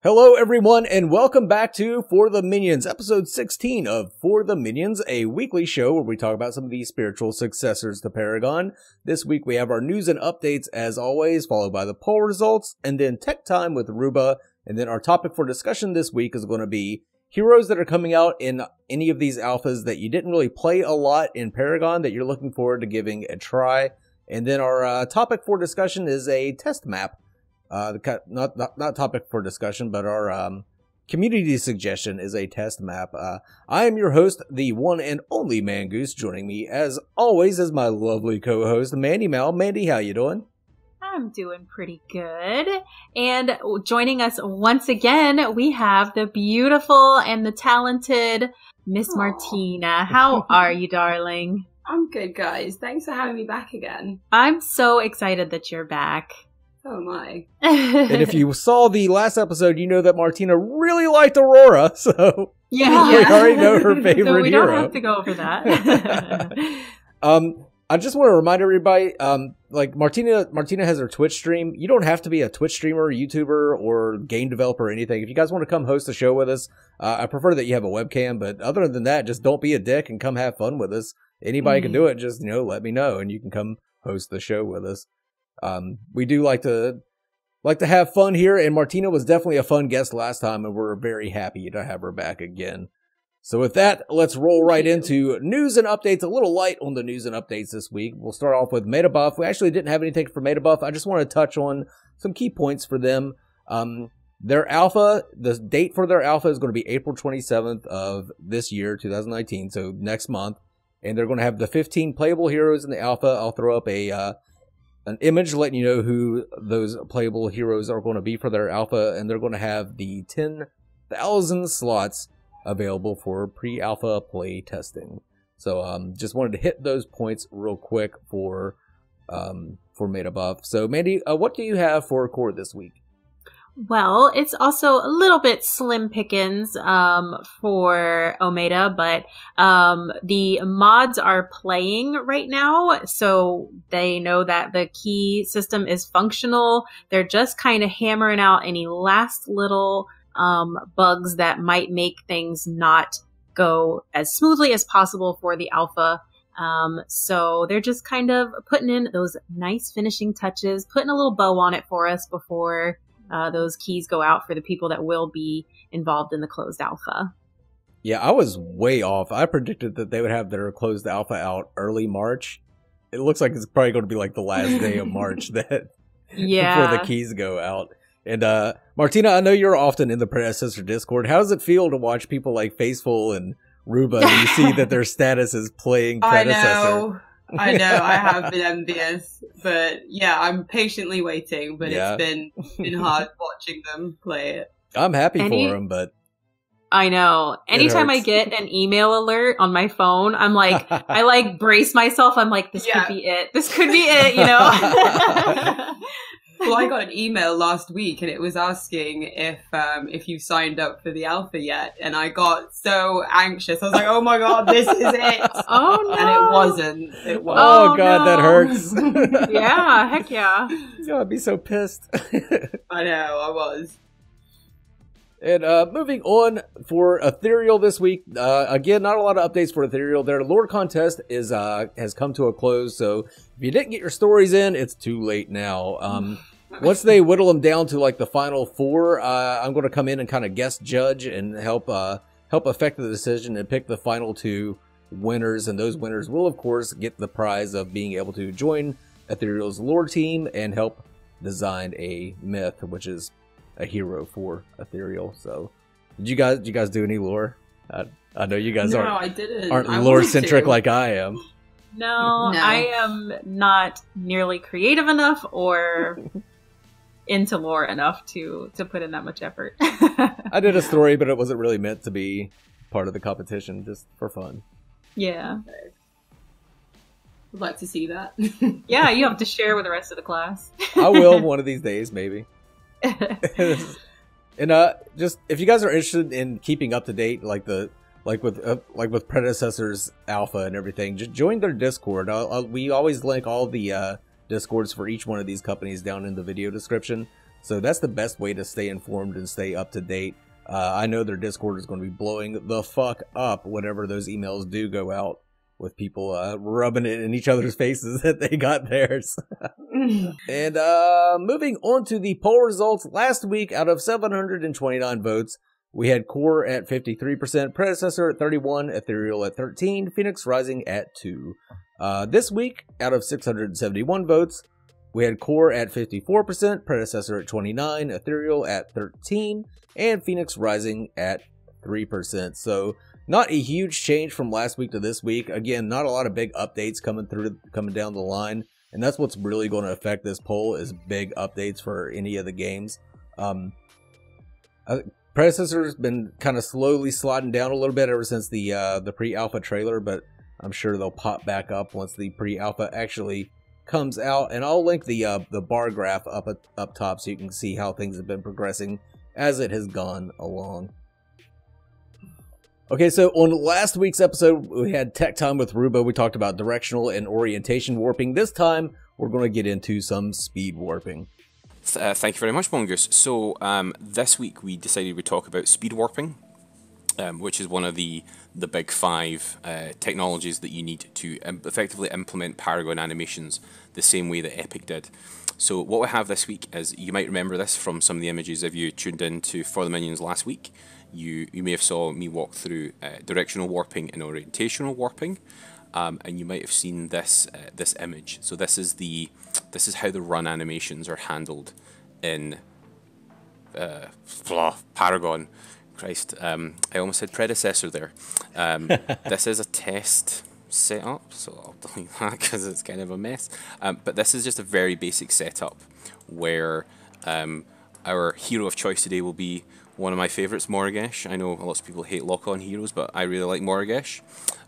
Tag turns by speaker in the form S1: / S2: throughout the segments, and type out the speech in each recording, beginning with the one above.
S1: Hello everyone and welcome back to For the Minions, episode 16 of For the Minions, a weekly show where we talk about some of the spiritual successors to Paragon. This week we have our news and updates as always, followed by the poll results, and then tech time with Rubra. And then our topic for discussion this week is going to be heroes that are coming out in any of these alphas that you didn't really play a lot in Paragon that you're looking forward to giving a try. And then our topic for discussion is a test map. Not topic for discussion, but our community suggestion is a test map. I am your host, the one and only Mangoose. Joining me, as always, is my lovely co-host, Mandy Mal. Mandy, how you doing?
S2: I'm doing pretty good. And joining us once again, we have the beautiful and the talented Miss Martina. How are you, darling?
S3: I'm good, guys. Thanks for having me back again.
S2: I'm so excited that you're back.
S3: Oh my.
S1: And if you saw the last episode, you know that Martina really liked Aurora, so
S2: yeah.
S1: we already know her favorite hero.
S2: So we don't have to go over that.
S1: I just want to remind everybody, like Martina has her Twitch stream. You don't have to be a Twitch streamer, YouTuber, or game developer or anything. If you guys want to come host a show with us, I prefer that you have a webcam, but other than that, just don't be a dick and come have fun with us. Anybody can do it. Just, let me know and you can come host the show with us. We do like to have fun here, and Martina was definitely a fun guest last time, and we're very happy to have her back again. So with that, let's roll right into news and updates. A little light on the news and updates this week. We'll start off with Meta Buff. We actually didn't have anything for Meta Buff. I just want to touch on some key points for them. Their alpha, the date for their alpha is going to be April 27th of this year, 2019, so next month. And they're going to have the 15 playable heroes in the alpha. I'll throw up an image letting you know who those playable heroes are going to be for their alpha, and they're going to have the 10,000 slots available for pre-alpha play testing. So just wanted to hit those points real quick for Meta Buff. So Mandy, what do you have for core this week?
S2: Well, it's also a little bit slim pickings for Omega, but the mods are playing right now, so they know that the key system is functional. They're just kind of hammering out any last little bugs that might make things not go as smoothly as possible for the alpha. So they're just kind of putting in those nice finishing touches, putting a little bow on it for us before those keys go out for the people that will be involved in the closed alpha.
S1: Yeah, I was way off. I predicted that they would have their closed alpha out early March. It looks like it's probably going to be like the last day of March that before the keys go out. And Martina, I know you're often in the Predecessor Discord. How does it feel to watch people like Faceful and Rubra and you see that their status is playing Predecessor?
S3: I know, I have been envious, but yeah, I'm patiently waiting, but it's been hard watching them play it.
S1: I'm happy for them, but
S2: I know. Anytime I get an email alert on my phone, I'm like, I like brace myself. I'm like, this could be it. This could be it,
S3: Well, I got an email last week and it was asking if you signed up for the alpha yet, and I got so anxious. I was like, "Oh my god, this is it!"
S2: Oh no,
S3: and it wasn't. It was.
S1: Oh god, that hurts.
S2: Yeah, heck yeah.
S1: I'd be so pissed.
S3: I know, I was.
S1: And moving on for Ethereal this week. Again, not a lot of updates for Ethereal. Their lore contest has come to a close, so if you didn't get your stories in, it's too late now. Once they whittle them down to like the final 4, I'm going to come in and kind of guest judge and help affect the decision and pick the final 2 winners. And those winners will, of course, get the prize of being able to join Ethereal's lore team and help design a myth, which is a hero for Ethereal. So did you guys do any lore? I know you guys aren't lore centric like I am.
S2: No, I am not nearly creative enough or into lore enough to put in that much effort.
S1: I did a story, but it wasn't really meant to be part of the competition, just for fun.
S2: Yeah.
S3: I'd like to see that.
S2: Yeah, you have to share with the rest of the class.
S1: I will one of these days, maybe. And just if you guys are interested in keeping up to date, like with Predecessors Alpha and everything, just join their Discord. We always link all the Discords for each one of these companies down in the video description. So that's the best way to stay informed and stay up to date. I know their Discord is going to be blowing the fuck up whenever those emails do go out, with people rubbing it in each other's faces that they got theirs. And moving on to the poll results, last week out of 729 votes, we had Core at 53%, Predecessor at 31%, Ethereal at 13%, Phoenix Rising at 2%. This week, out of 671 votes, we had Core at 54%, Predecessor at 29%, Ethereal at 13%, and Phoenix Rising at 3%. So not a huge change from last week to this week. Again, not a lot of big updates coming down the line, and that's what's really going to affect this poll, is big updates for any of the games. Predecessor's been kind of slowly sliding down a little bit ever since the pre-alpha trailer, but I'm sure they'll pop back up once the pre-alpha actually comes out. And I'll link the bar graph up top so you can see how things have been progressing as it has gone along. Okay, so on last week's episode, we had Tech Time with Rubra. We talked about directional and orientation warping. This time, we're going to get into some speed warping.
S4: Thank you very much, Mongoose. So this week we decided we'd talk about speed warping, which is one of the big 5 technologies that you need to effectively implement Paragon animations the same way that Epic did. So what we have this week is, you might remember this from some of the images if you tuned in to For the Minions last week. You may have saw me walk through directional warping and orientational warping, and you might have seen this this image. So this is how the run animations are handled in Paragon. Christ, I almost said predecessor there. This is a test setup, so I'll delete that because it's kind of a mess. But this is just a very basic setup where our hero of choice today will be one of my favourites, Morigesh. I know lots of people hate lock-on heroes, but I really like Morigesh.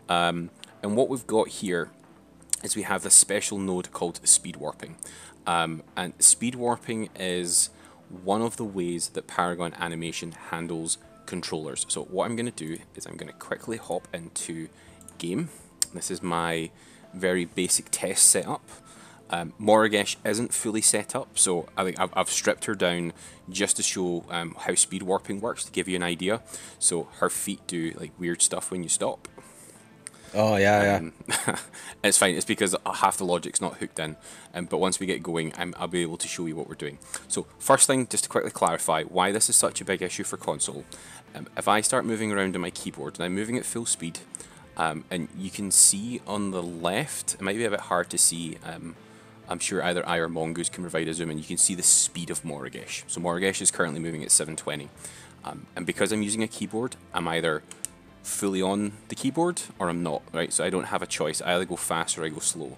S4: And what we've got here is we have this special node called speed warping. And speed warping is one of the ways that Paragon animation handles controllers. So what I'm going to do is I'm going to quickly hop into game. This is my very basic test setup. Morigesh isn't fully set up, so I think I've stripped her down just to show how speed warping works, to give you an idea. So her feet do like weird stuff when you stop.
S1: Oh yeah,
S4: yeah. It's fine. It's because half the logic's not hooked in. But once we get going, I'll be able to show you what we're doing. So first thing, just to quickly clarify why this is such a big issue for console. If I start moving around on my keyboard, and I'm moving at full speed, and you can see on the left, it might be a bit hard to see. I'm sure either I or Mongoose can provide a zoom, and you can see the speed of Morigesh. So Morigesh is currently moving at 720. And because I'm using a keyboard, I'm either fully on the keyboard or I'm not, right? So I don't have a choice. I either go fast or I go slow.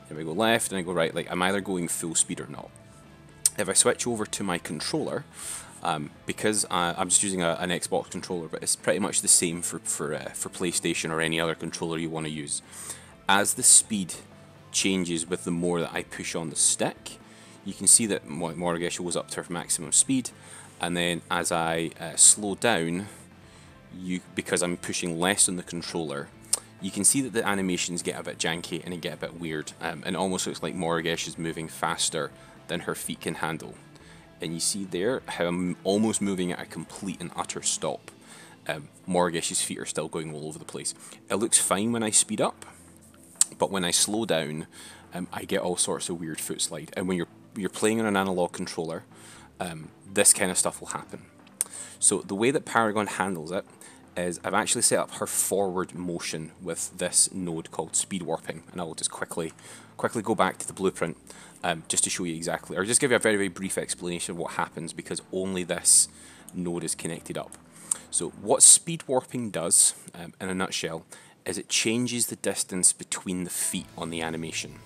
S4: If I go left and I go right, like I'm either going full speed or not. If I switch over to my controller, because I'm just using an Xbox controller, but it's pretty much the same for PlayStation or any other controller you want to use. As the speed changes with the more that I push on the stick, you can see that Morigesh goes up to her maximum speed, and then as I slow down, because I'm pushing less on the controller, you can see that the animations get a bit janky and it get a bit weird, and it almost looks like Morigesh is moving faster than her feet can handle. And you see there how I'm almost moving at a complete and utter stop. Morigesh's feet are still going all over the place. It looks fine when I speed up, but when I slow down, I get all sorts of weird foot slide. And when you're playing on an analog controller, this kind of stuff will happen. So the way that Paragon handles it is I've actually set up her forward motion with this node called speed warping, and I will just quickly go back to the blueprint just to show you exactly, or just give you a very, very brief explanation of what happens, because only this node is connected up. So what speed warping does, in a nutshell, is it changes the distance between the feet on the animation.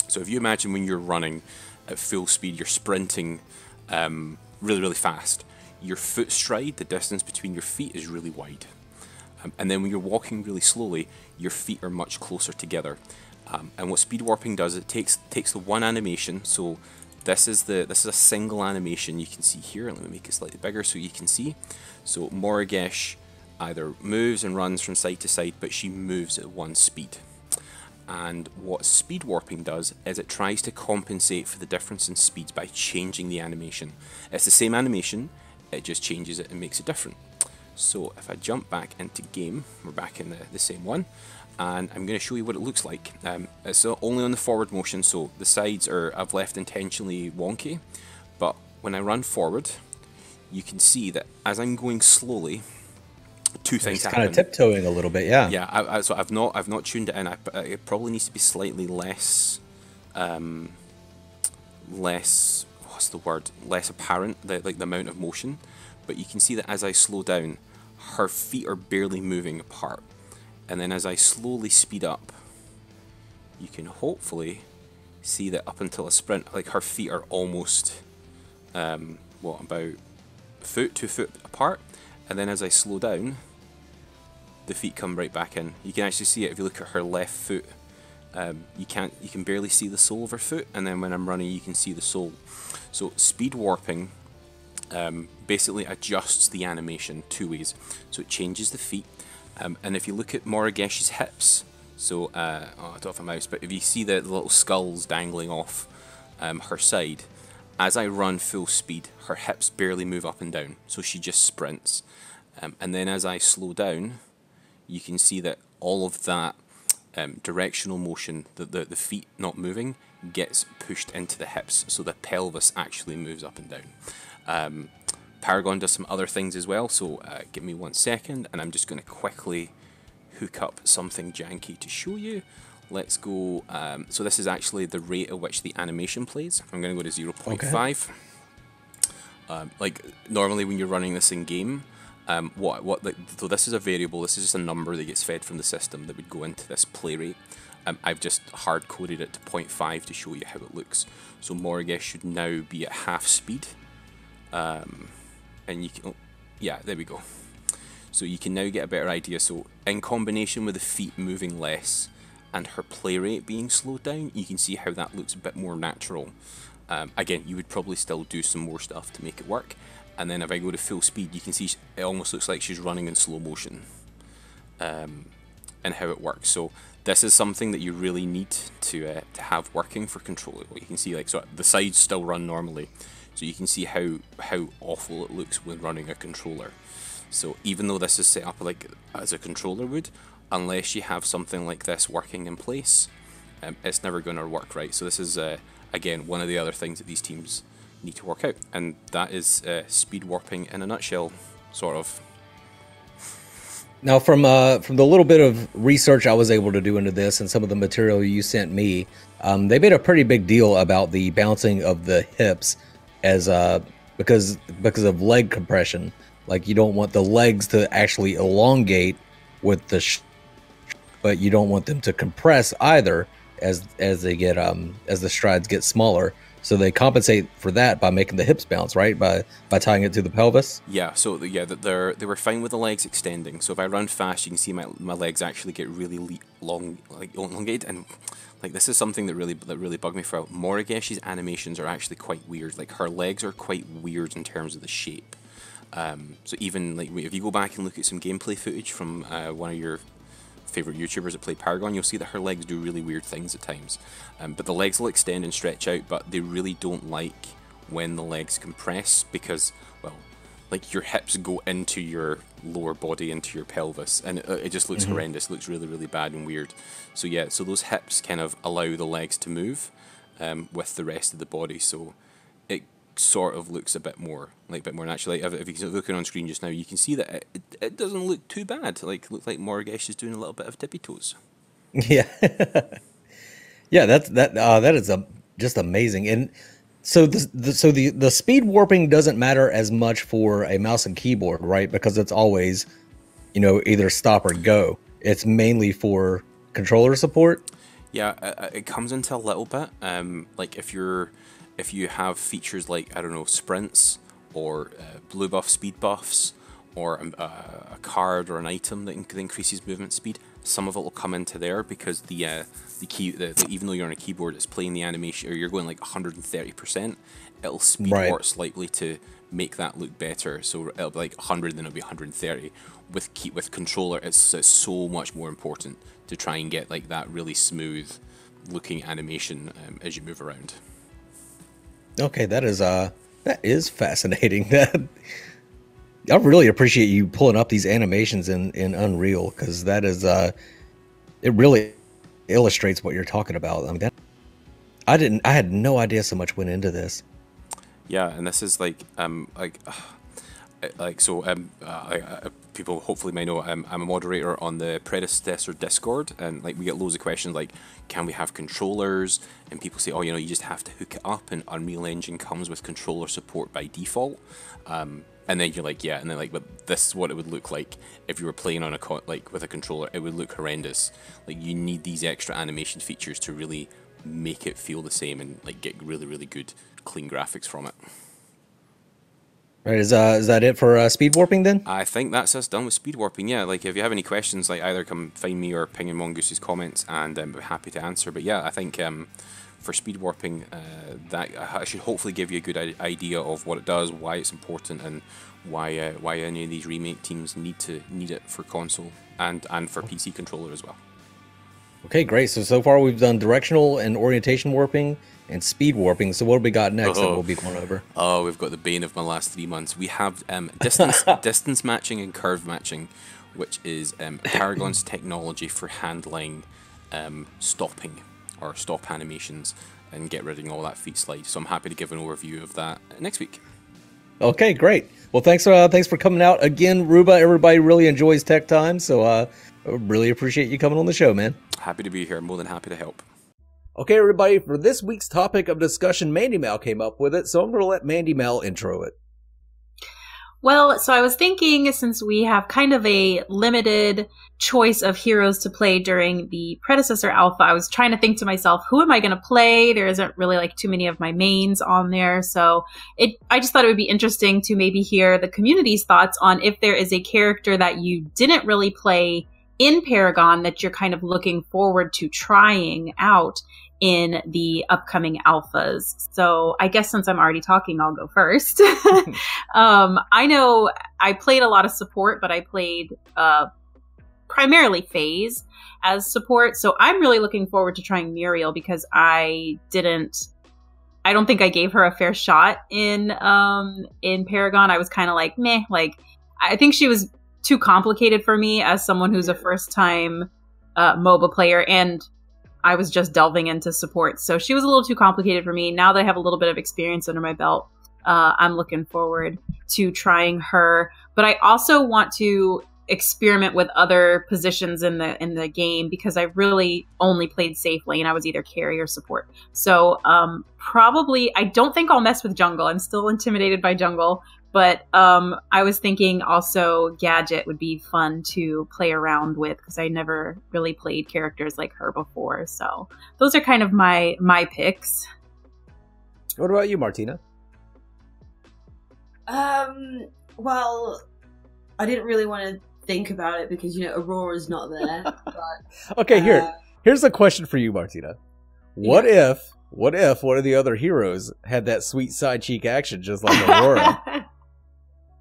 S4: So if you imagine when you're running at full speed, you're sprinting really, really fast. Your foot stride, the distance between your feet is really wide. And then when you're walking really slowly, your feet are much closer together. And what speed warping does, it takes the one animation. So this is a single animation you can see here. Let me make it slightly bigger so you can see. So Morigesh either moves and runs from side to side, but she moves at one speed. And what speed warping does is it tries to compensate for the difference in speeds by changing the animation. It's the same animation, it just changes it and makes it different. So if I jump back into game, we're back in the same one, and I'm going to show you what it looks like. It's only on the forward motion, so the sides I've left intentionally wonky, but when I run forward, you can see that as I'm going slowly, two things happen.
S1: Kind of tiptoeing a little bit, yeah.
S4: Yeah, so I've not tuned it in. It probably needs to be slightly less, what's the word? Less apparent, like the amount of motion. But you can see that as I slow down, her feet are barely moving apart, and then as I slowly speed up, you can hopefully see that up until a sprint, like her feet are almost, about 2 foot apart, and then as I slow down, the feet come right back in. You can actually see it if you look at her left foot. You can barely see the sole of her foot, and then when I'm running, you can see the sole. So speed warping basically adjusts the animation 2 ways. So it changes the feet, and if you look at Morigeshi's hips, so I don't have a mouse, but if you see the little skulls dangling off her side, as I run full speed, her hips barely move up and down, so she just sprints. And then as I slow down, you can see that all of that directional motion, the feet not moving, gets pushed into the hips, so the pelvis actually moves up and down. Paragon does some other things as well, so give me 1 second, and I'm just going to quickly hook up something janky to show you. Let's go, so this is actually the rate at which the animation plays. I'm going to go to 0.5. Okay. Like normally when you're running this in game, so this is a variable, this is just a number that gets fed from the system that would go into this play rate. I've just hard coded it to 0.5 to show you how it looks. So Morigesh should now be at half speed, and you can, yeah, there we go. So you can now get a better idea. So in combination with the feet moving less and her play rate being slowed down, you can see how that looks a bit more natural. Again, you would probably still do some more stuff to make it work. And then if I go to full speed, you can see it almost looks like she's running in slow motion, and how it works. So this is something that you really need to have working for controller. You can see, like, so the sides still run normally, so you can see how awful it looks when running a controller. So even though this is set up like as a controller would, unless you have something like this working in place, it's never going to work right. So this is again one of the other things that these teams need to work out, and that is speed warping in a nutshell, sort of.
S1: Now, from the little bit of research I was able to do into this and some of the material you sent me, they made a pretty big deal about the bouncing of the hips as because of leg compression. Like, you don't want the legs to actually elongate with the but you don't want them to compress either as they get as the strides get smaller. So they compensate for that by making the hips bounce, right? By tying it to the pelvis.
S4: Yeah. So yeah, they were fine with the legs extending. So if I run fast, you can see my legs actually get really long, like elongated, and like this is something that really bugged me for. Morigeshi's animations are actually quite weird. Like, her legs are quite weird in terms of the shape. So even like if you go back and look at some gameplay footage from one of your favorite YouTubers that play Paragon, you'll see that her legs do really weird things at times. But the legs will extend and stretch out, but they really don't like when the legs compress, because, well, like, your hips go into your lower body, into your pelvis, and it just looks horrendous. It looks really bad and weird. So yeah, so those hips kind of allow the legs to move with the rest of the body, so it sort of looks a bit more natural. Like, if you're looking on screen just now, you can see that it doesn't look too bad. Like, it looks like Morigesh is doing a little bit of tippy toes.
S1: Yeah. Yeah, that is just amazing. And so the speed warping doesn't matter as much for a mouse and keyboard, right? Because it's always, either stop or go. It's mainly for controller support.
S4: Yeah, it comes into a little bit. Like, if you have features like, I don't know, sprints or blue buff speed buffs, or a card or an item that increases movement speed, some of it will come into there, because the even though you're on a keyboard, it's playing the animation, or you're going like 130%, it'll speed warp slightly to make that look better. So it'll be like 100, then it'll be 130. With controller, it's so much more important to try and get like that really smooth looking animation as you move around.
S1: Okay, that is fascinating. That I really appreciate you pulling up these animations in Unreal, because that is it really illustrates what you're talking about. I mean, I had no idea so much went into this.
S4: Yeah, and this is people hopefully may know I'm a moderator on the predecessor Discord, and like we get loads of questions like, can we have controllers? And people say, oh, you just have to hook it up, and Unreal Engine comes with controller support by default. And then you're like, yeah, and then like, but this is what it would look like if you were playing on with a controller. It would look horrendous. Like, you need these extra animation features to really make it feel the same and like get really, really good clean graphics from it.
S1: Right, is that it for speed warping then?
S4: I think that's us done with speed warping. Yeah, like if you have any questions, like either come find me or ping in Mongoose's comments, and I'm happy to answer. But yeah, I think for speed warping, that I should hopefully give you a good idea of what it does, why it's important, and why any of these remake teams need it for console and for PC controller as well.
S1: Okay, great. So far we've done directional and orientation warping and speed warping. So what have we got next that we'll be going over?
S4: Oh, we've got the bane of my last 3 months. We have distance matching and curve matching, which is Paragon's technology for handling stopping or stop animations and get rid of all that feet slide. So I'm happy to give an overview of that next week.
S1: Okay, great. Well, thanks for coming out again, Rubra. Everybody really enjoys Tech Time, so I really appreciate you coming on the show, man.
S4: Happy to be here. More than happy to help.
S1: Okay, everybody, for this week's topic of discussion, Mandy Mal came up with it, so I'm going to let Mandy Mal intro it.
S2: Well, so I was thinking, since we have kind of a limited choice of heroes to play during the predecessor alpha, I was trying to think to myself, who am I going to play? There isn't really like too many of my mains on there. So I just thought it would be interesting to maybe hear the community's thoughts on if there is a character that you didn't really play in Paragon that you're kind of looking forward to trying out in the upcoming alphas. So I guess since I'm already talking, I'll go first. I know I played a lot of support, but I played primarily phase as support. So I'm really looking forward to trying Muriel, because I don't think I gave her a fair shot in Paragon. I was kind of like, meh, like I think she was too complicated for me as someone who's a first time MOBA player, and I was just delving into support. So she was a little too complicated for me. Now that I have a little bit of experience under my belt, I'm looking forward to trying her. But I also want to experiment with other positions in the game, because I really only played safe lane. I was either carry or support. So probably, I don't think I'll mess with jungle. I'm still intimidated by jungle. But I was thinking also Gadget would be fun to play around with, because I never really played characters like her before. So those are kind of my picks.
S1: What about you, Martina?
S3: Well, I didn't really want to think about it because, Aurora's not there. But,
S1: okay, here's a question for you, Martina. What if one of the other heroes had that sweet side cheek action just like Aurora?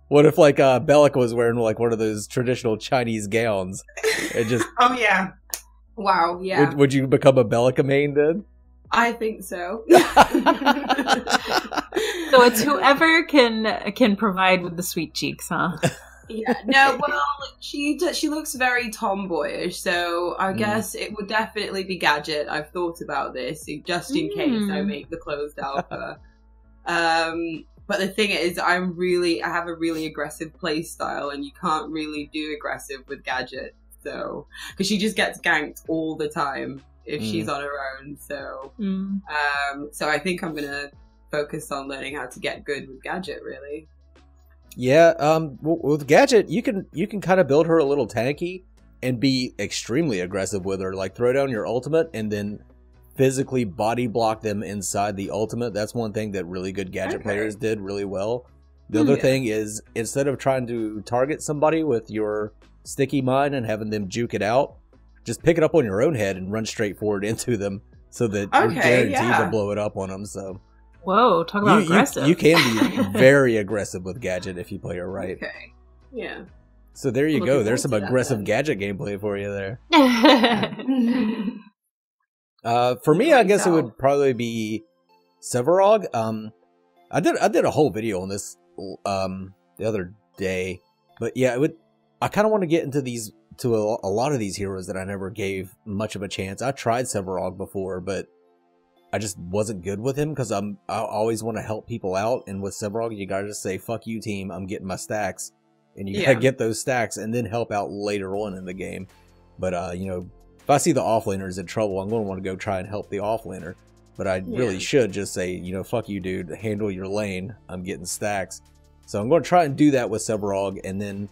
S1: What if like Bellica was wearing like one of those traditional Chinese gowns? And just
S3: oh yeah, wow, yeah.
S1: Would you become a Bellica main then?
S3: I think so.
S2: So it's whoever can provide with the sweet cheeks, huh?
S3: Yeah. No, well, she looks very tomboyish, so I guess it would definitely be Gadget. I've thought about this just in case I make the closed alpha. But the thing is, I have a really aggressive play style, and you can't really do aggressive with Gadget. So, because she just gets ganked all the time if she's on her own. So, so I think I'm gonna focus on learning how to get good with Gadget, really.
S1: Yeah, with Gadget, you can kind of build her a little tanky and be extremely aggressive with her. Like throw down your ultimate and then physically body block them inside the ultimate. That's one thing that really good Gadget players did really well. The other thing is, instead of trying to target somebody with your sticky mine and having them juke it out, just pick it up on your own head and run straight forward into them, so that you're guaranteed to blow it up on them. So,
S2: whoa, talk about aggressive.
S1: You can be very aggressive with Gadget if you play her right.
S3: Okay, yeah.
S1: So there you
S3: Looking
S1: go. There's some
S3: forward to that
S1: aggressive
S3: then.
S1: gadget gameplay for you there.
S3: Yeah.
S1: For me, I guess it
S3: Myself.
S1: would probably be Sevarog. I did a whole video on this the other day, but yeah, I kind of want to get into a lot of these heroes that I never gave much of a chance. I tried Sevarog before, but I just wasn't good with him because I always want to help people out, and with Sevarog, you gotta just say "fuck you, team." I'm getting my stacks, and you gotta get those stacks and then help out later on in the game. But you know, if I see the offlaner's in trouble, I'm going to want to go try and help the offlaner. But I really should just say, you know, fuck you, dude. Handle your lane. I'm getting stacks. So I'm going to try and do that with Sevarog. And then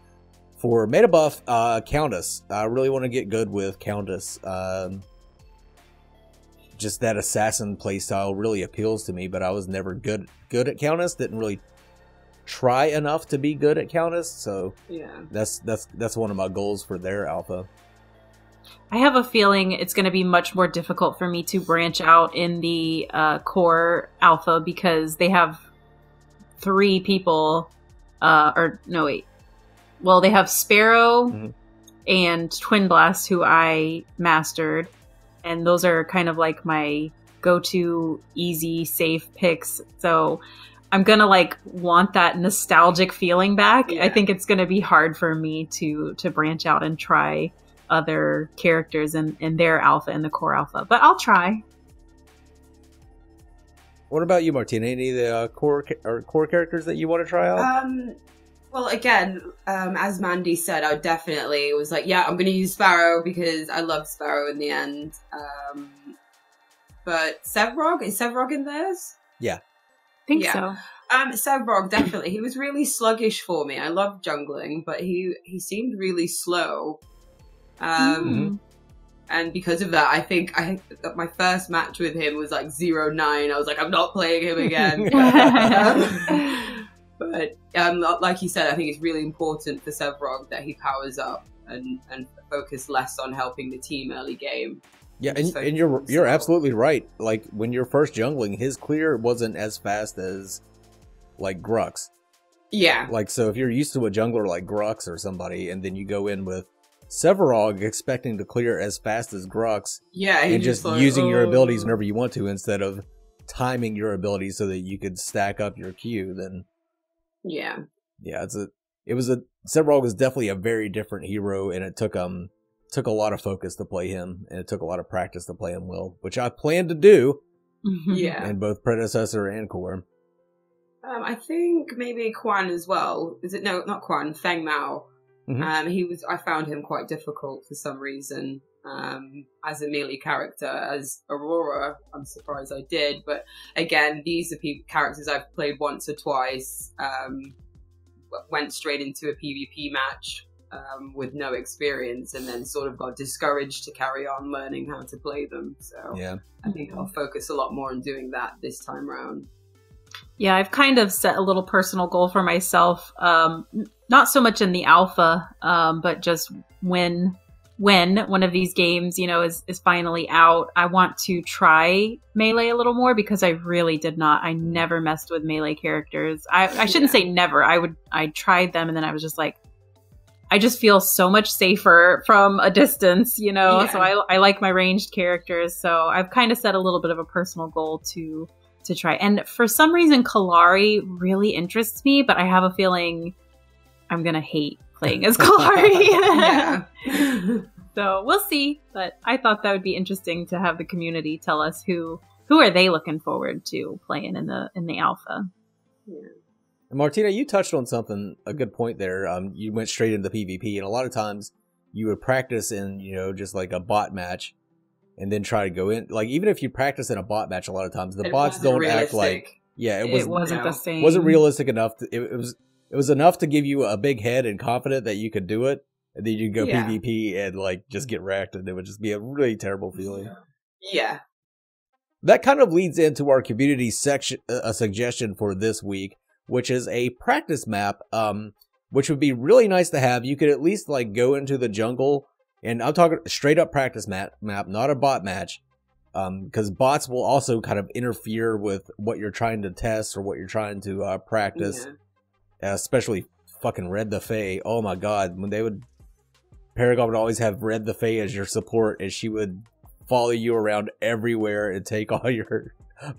S1: for meta buff, Countess. I really want to get good with Countess. Just that assassin playstyle really appeals to me, but I was never good at Countess. Didn't really try enough to be good at Countess. So that's one of my goals for their alpha.
S2: I have a feeling it's going to be much more difficult for me to branch out in the core alpha because they have 3 people, Well, they have Sparrow and Twin Blast, who I mastered, and those are kind of like my go-to easy, safe picks. So I'm going to like want that nostalgic feeling back. I think it's going to be hard for me to branch out and try other characters in their alpha, in the core alpha, but I'll try.
S1: What about you, Martina? Any of the core characters that you want to try out?
S3: Well, again, as Mandy said, I definitely was like, yeah, I'm going to use Sparrow because I loved Sparrow in the end. But Sevarog, is Sevarog in theirs?
S1: Yeah.
S2: I think so.
S3: Sevarog, definitely. He was really sluggish for me. I loved jungling, but he seemed really slow. And because of that, I think my first match with him was like 0-9. I was like, I'm not playing him again. But like you said, I think it's really important for Sevarog that he powers up and focus less on helping the team early game.
S1: Yeah, and you're absolutely right. Like when you're first jungling, his clear wasn't as fast as like Grux.
S3: Yeah.
S1: Like so, if you're used to a jungler like Grux or somebody, and then you go in with Sevarog expecting to clear as fast as Grux, and just like, using your abilities whenever you want to instead of timing your abilities so that you could stack up your Q, then Sevarog was definitely a very different hero, and it took a lot of focus to play him, and it took a lot of practice to play him well, which I plan to do. In both predecessor and core.
S3: I think maybe Quan as well. Is it no, not Quan, Feng Mao. I found him quite difficult for some reason. As a melee character, as Aurora, I'm surprised I did. But again, these are characters I've played once or twice. Went straight into a PvP match with no experience, and then sort of got discouraged to carry on learning how to play them. So I think I'll focus a lot more on doing that this time round.
S2: Yeah, I've kind of set a little personal goal for myself. Not so much in the alpha, but just when one of these games, is finally out, I want to try Melee a little more because I really did not. I never messed with Melee characters. I shouldn't say never. I tried them and then I was just like, I just feel so much safer from a distance, so I like my ranged characters. So I've kind of set a little bit of a personal goal to try. And for some reason, Kalari really interests me, but I have a feeling I'm going to hate playing as Kalari. So we'll see. But I thought that would be interesting to have the community tell us who are they looking forward to playing in the alpha.
S1: Yeah. And Martina, you touched on a good point there. You went straight into PvP, and a lot of times you would practice in, just like a bot match, and then try to go in. Like even if you practice in a bot match, a lot of times the bots don't act like it wasn't the same. Wasn't realistic enough. It was enough to give you a big head and confident that you could do it, and then you go PvP and like just get wrecked, and it would just be a really terrible feeling.
S3: Yeah.
S1: That kind of leads into our community section, a suggestion for this week, which is a practice map, which would be really nice to have. You could at least like go into the jungle, and I'm talking straight up practice map, not a bot match, because bots will also kind of interfere with what you're trying to test or what you're trying to practice, especially fucking Red the Fae. Oh my god, Paragon would always have Red the Fae as your support, and she would follow you around everywhere and take all your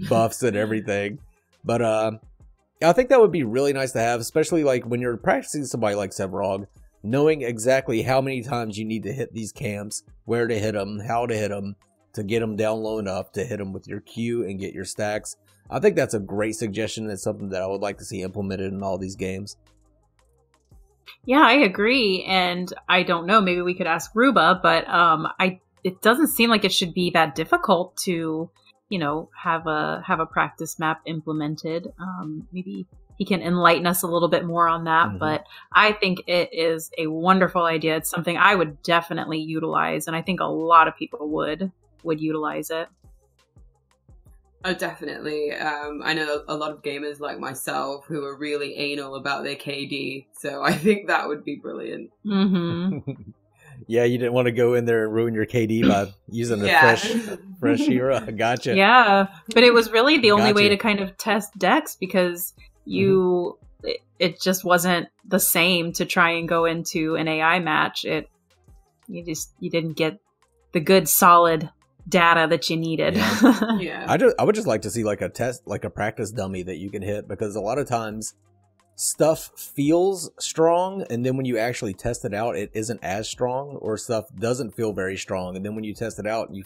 S1: buffs and everything. But I think that would be really nice to have, especially like when you're practicing somebody like Sevarog, knowing exactly how many times you need to hit these camps, where to hit them, how to hit them, to get them down low enough to hit them with your Q and get your stacks. I think that's a great suggestion. It's something that I would like to see implemented in all these games.
S2: Yeah, I agree. And I don't know, maybe we could ask Rubra, but it doesn't seem like it should be that difficult to, you know, have a practice map implemented. Maybe he can enlighten us a little bit more on that, but I think it is a wonderful idea. It's something I would definitely utilize, and I think a lot of people would utilize it.
S3: Oh, definitely. I know a lot of gamers like myself who are really anal about their KD, so I think that would be brilliant.
S1: Yeah, you didn't want to go in there and ruin your KD by using a fresh hero. Gotcha.
S2: Yeah, but it was really the only way to kind of test decks, because it just wasn't the same to try and go into an AI match. You didn't get the good solid data that you needed.
S3: Yeah.
S1: I would just like to see like a test, like a practice dummy that you can hit, because a lot of times stuff feels strong, and then when you actually test it out, it isn't as strong, or stuff doesn't feel very strong, and then when you test it out, you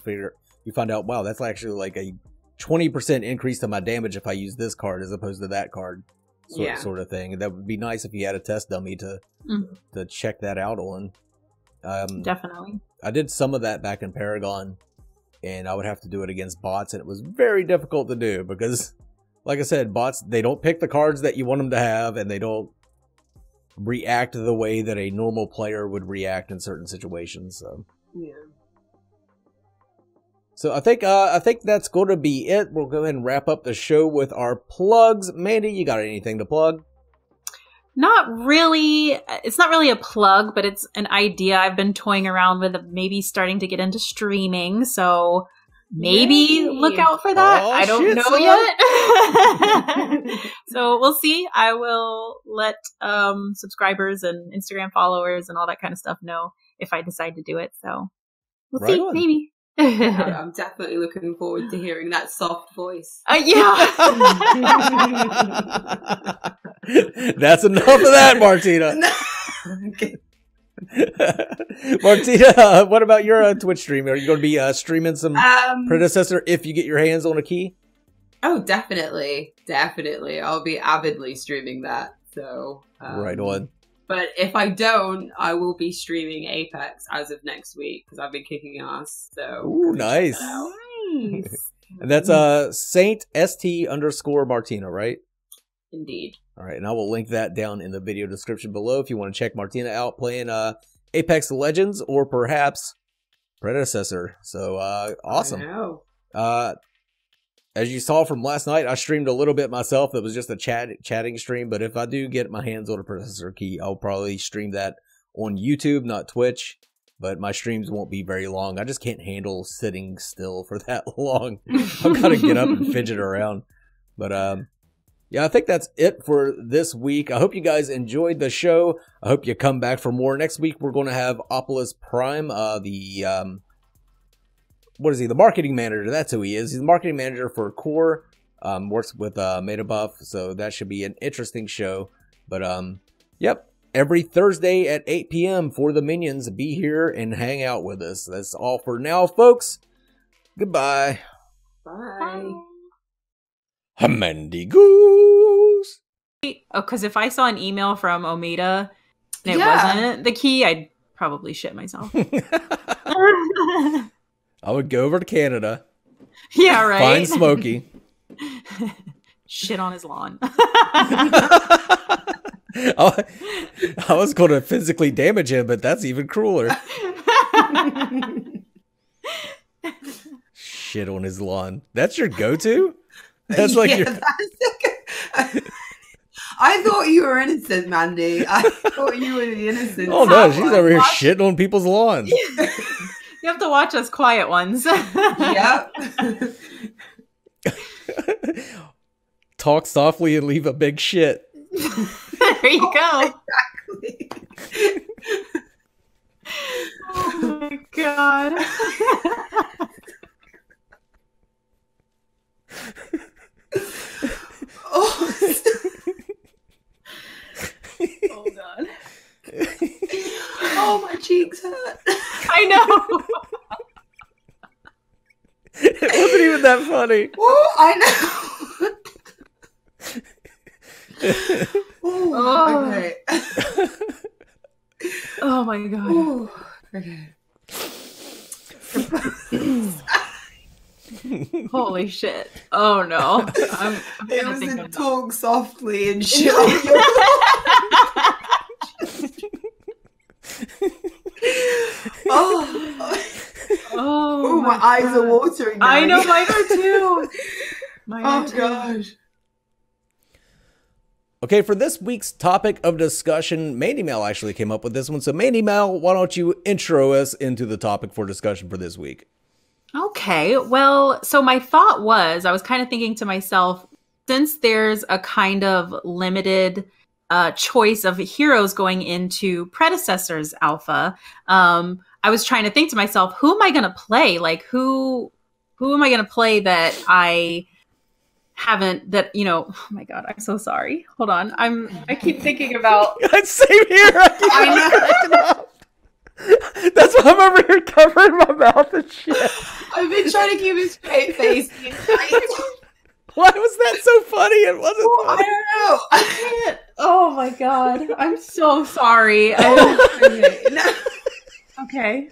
S1: find out, wow, that's actually like a 20% increase to my damage if I use this card as opposed to that card, sort of thing. And that would be nice if you had a test dummy to check that out on.
S2: Definitely.
S1: I did some of that back in Paragon, and I would have to do it against bots, and it was very difficult to do because, like I said, bots, they don't pick the cards that you want them to have, and they don't react the way that a normal player would react in certain situations. So
S3: yeah.
S1: So I think that's going to be it. We'll go ahead and wrap up the show with our plugs. Mandy, you got anything to plug?
S2: Not really. It's not really a plug, but it's an idea I've been toying around with, maybe starting to get into streaming. So maybe look out for that. I don't know yet. So we'll see. I will let subscribers and Instagram followers and all that kind of stuff know if I decide to do it. So we'll see. Maybe.
S3: I'm definitely looking forward to hearing that soft voice.
S2: Yeah.
S1: That's enough of that, Martina. Martina, what about your Twitch stream? Are you going to be streaming some predecessor if you get your hands on a key?
S3: Oh, definitely. I'll be avidly streaming that. So
S1: right on.
S3: But if I don't, I will be streaming Apex as of next week because I've been kicking ass. So
S1: ooh, nice. And that's Saint _Martina, right?
S3: Indeed.
S1: All right, and I will link that down in the video description below if you want to check Martina out playing Apex Legends or perhaps Predecessor. So awesome.
S3: I know.
S1: As you saw from last night, I streamed a little bit myself. It was just a chatting stream, but if I do get my hands on a Predecessor key, I'll probably stream that on YouTube, not Twitch. But my streams won't be very long. I just can't handle sitting still for that long. I've got to get up and fidget around. But yeah, I think that's it for this week. I hope you guys enjoyed the show. I hope you come back for more. Next week, we're going to have Opolis Prime, what is he? The marketing manager. That's who he is. He's the marketing manager for Core. Works with Metabuff, so that should be an interesting show. But yep, every Thursday at 8 p.m. for the Minions. Be here and hang out with us. That's all for now, folks. Goodbye.
S3: Bye.
S1: Mandigoose.
S2: Oh, because if I saw an email from Omeda and it wasn't the key, I'd probably shit myself.
S1: I would go over to Canada.
S2: Yeah, right.
S1: Find Smokey.
S2: Shit on his lawn.
S1: I was going to physically damage him, but that's even crueler. Shit on his lawn. That's your go-to? That's like your...
S3: I thought you were innocent, Mandy. I thought you were the innocent.
S1: Oh no, she's over here shitting on people's lawns.
S2: You have to watch us quiet ones.
S3: Yep.
S1: Talk softly and leave a big shit.
S2: There you go.
S3: Exactly.
S2: Oh my god.
S3: Oh,
S2: Oh god.
S3: oh, my cheeks hurt.
S2: I know.
S1: It wasn't even that funny.
S3: Oh, I know.
S2: Oh.
S3: Okay.
S2: Oh my god.
S3: Ooh, okay.
S2: Holy shit. Oh no. I'm
S3: It
S2: gonna
S3: was
S2: think
S3: a
S2: of
S3: talk softly and shit. Oh,
S2: Oh,
S3: my eyes are watering now.
S2: I know, mine are too. Mine are
S3: Oh
S2: too.
S3: gosh.
S1: Okay, for this week's topic of discussion, Mandy Mel actually came up with this one. So Mandy Mel, why don't you intro us into the topic for discussion for this week?
S2: Okay, well, so my thought was, I was kind of thinking to myself, since there's a kind of limited choice of heroes going into Predecessors Alpha, I was trying to think to myself, who am I going to play? Like, who am I going to play that I haven't, that, you know, oh my God, I'm so sorry. Hold on. I keep thinking about.
S1: Same here. I know. That's why I'm over here covering my mouth and shit.
S3: I've been trying to keep a straight face the entire time.
S1: Why was that so funny? It wasn't
S3: I
S1: funny.
S3: don't know.
S2: I can't. Oh my God. I'm so sorry.
S3: Okay. No.
S2: Okay.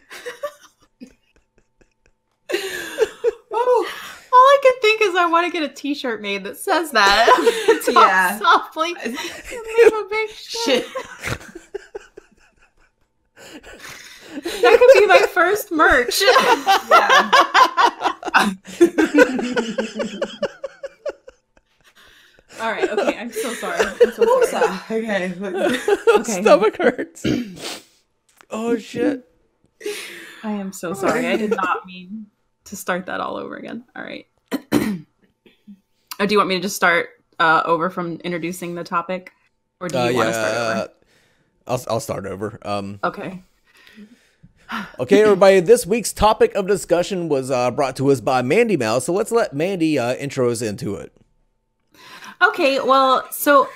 S3: Oh.
S2: All I can think is I want to get a T-shirt made that says that. Talk
S3: Yeah.
S2: softly. And leave a big shit. That could be my first merch.
S3: Yeah.
S2: All right. Okay. I'm so sorry. I'm so sorry.
S3: Okay.
S2: Okay.
S1: Stomach hurts. Oh shit.
S2: I am so sorry. I did not mean to start that all over again. All right. Oh, do you want me to just start over from introducing the topic, or do you want to start over?
S1: I'll start over.
S2: Okay.
S1: Okay, everybody. This week's topic of discussion was brought to us by Mandy Mouse. So let's let Mandy intro us into it.
S2: Okay. Well, so.